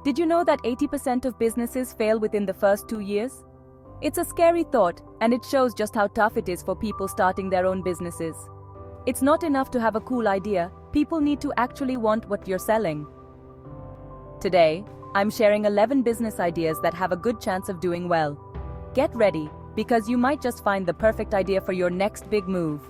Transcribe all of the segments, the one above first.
Did you know that 80% of businesses fail within the first 2 years? It's a scary thought, and it shows just how tough it is for people starting their own businesses. It's not enough to have a cool idea, people need to actually want what you're selling. Today, I'm sharing 11 business ideas that have a good chance of doing well. Get ready, because you might just find the perfect idea for your next big move.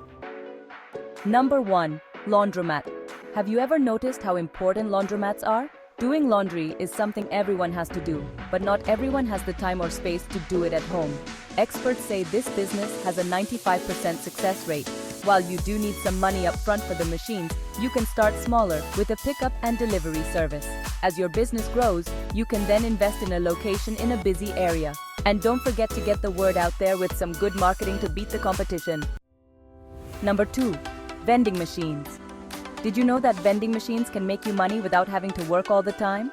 Number 1. Laundromat. Have you ever noticed how important laundromats are? Doing laundry is something everyone has to do, but not everyone has the time or space to do it at home. Experts say this business has a 95% success rate. While you do need some money up front for the machines, you can start smaller with a pickup and delivery service. As your business grows, you can then invest in a location in a busy area. And don't forget to get the word out there with some good marketing to beat the competition. Number 2. Vending machines. Did you know that vending machines can make you money without having to work all the time?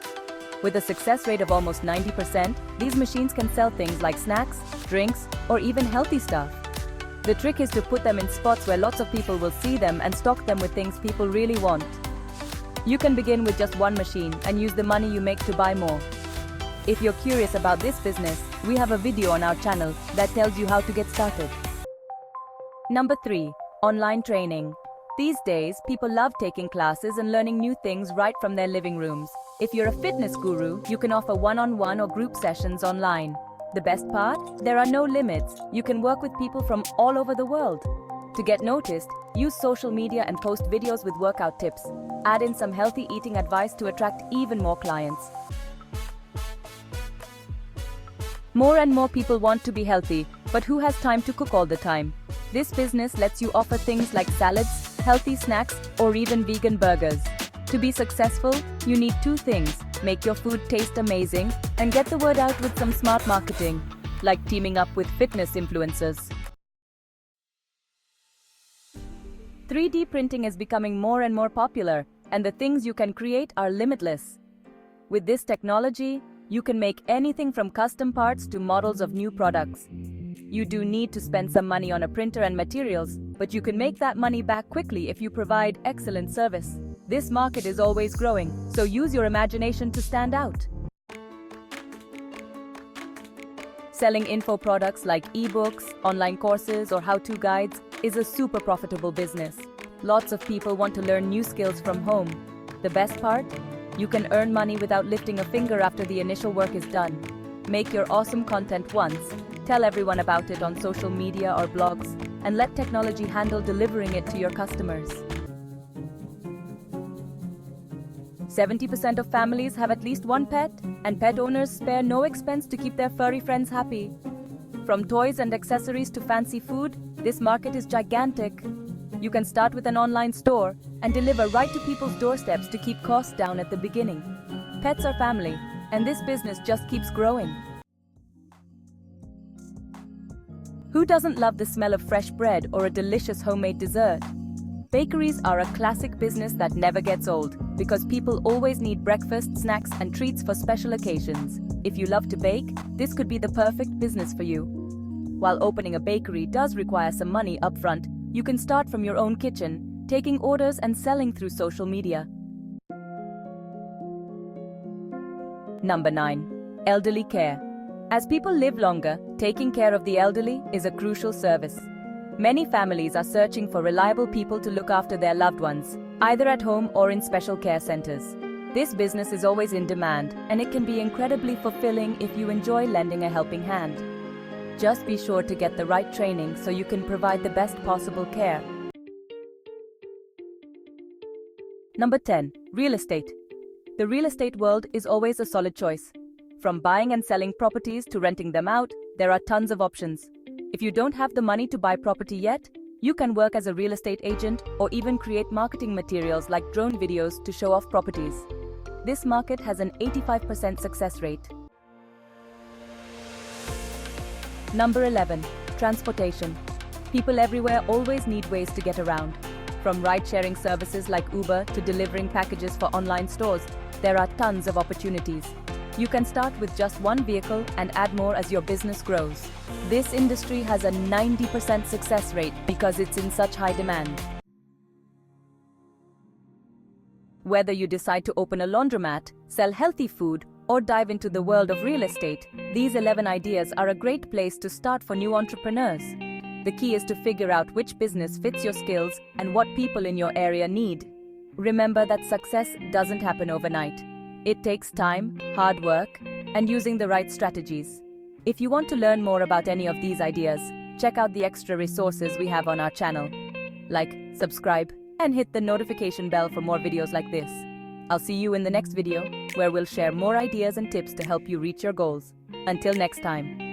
With a success rate of almost 90%, these machines can sell things like snacks, drinks, or even healthy stuff. The trick is to put them in spots where lots of people will see them and stock them with things people really want. You can begin with just one machine and use the money you make to buy more. If you're curious about this business, we have a video on our channel that tells you how to get started. Number 3. Online training. These days, people love taking classes and learning new things right from their living rooms. If you're a fitness guru, you can offer one-on-one or group sessions online. The best part? There are no limits. You can work with people from all over the world. To get noticed, use social media and post videos with workout tips. Add in some healthy eating advice to attract even more clients. More and more people want to be healthy, but who has time to cook all the time? This business lets you offer things like salads, healthy snacks, or even vegan burgers. To be successful, you need 2 things: make your food taste amazing and get the word out with some smart marketing, like teaming up with fitness influencers. 3D printing is becoming more and more popular, and the things you can create are limitless. With this technology, you can make anything from custom parts to models of new products. You do need to spend some money on a printer and materials, but you can make that money back quickly if you provide excellent service. This market is always growing, so use your imagination to stand out. Selling info products like ebooks, online courses, or how-to guides is a super profitable business. Lots of people want to learn new skills from home. The best part? You can earn money without lifting a finger after the initial work is done. Make your awesome content once, tell everyone about it on social media or blogs, and let technology handle delivering it to your customers. 70% of families have at least one pet, and pet owners spare no expense to keep their furry friends happy. From toys and accessories to fancy food, this market is gigantic. You can start with an online store and deliver right to people's doorsteps to keep costs down at the beginning. Pets are family, and this business just keeps growing. Who doesn't love the smell of fresh bread or a delicious homemade dessert? Bakeries are a classic business that never gets old, because people always need breakfast, snacks, and treats for special occasions. If you love to bake, this could be the perfect business for you. While opening a bakery does require some money upfront, you can start from your own kitchen, taking orders and selling through social media. Number 9. Elderly care. As people live longer, taking care of the elderly is a crucial service. Many families are searching for reliable people to look after their loved ones, either at home or in special care centers. This business is always in demand, and it can be incredibly fulfilling if you enjoy lending a helping hand. Just be sure to get the right training so you can provide the best possible care. Number 10. Real estate. The real estate world is always a solid choice. From buying and selling properties to renting them out, there are tons of options. If you don't have the money to buy property yet, you can work as a real estate agent or even create marketing materials like drone videos to show off properties. This market has an 85% success rate. Number 11. Transportation. People everywhere always need ways to get around. From ride-sharing services like Uber to delivering packages for online stores, there are tons of opportunities. You can start with just one vehicle and add more as your business grows. This industry has a 90% success rate because it's in such high demand. Whether you decide to open a laundromat, sell healthy food, or dive into the world of real estate, these 11 ideas are a great place to start for new entrepreneurs. The key is to figure out which business fits your skills and what people in your area need. Remember that success doesn't happen overnight. It takes time, hard work, and using the right strategies. If you want to learn more about any of these ideas, check out the extra resources we have on our channel. Like, subscribe, and hit the notification bell for more videos like this. I'll see you in the next video, where we'll share more ideas and tips to help you reach your goals. Until next time.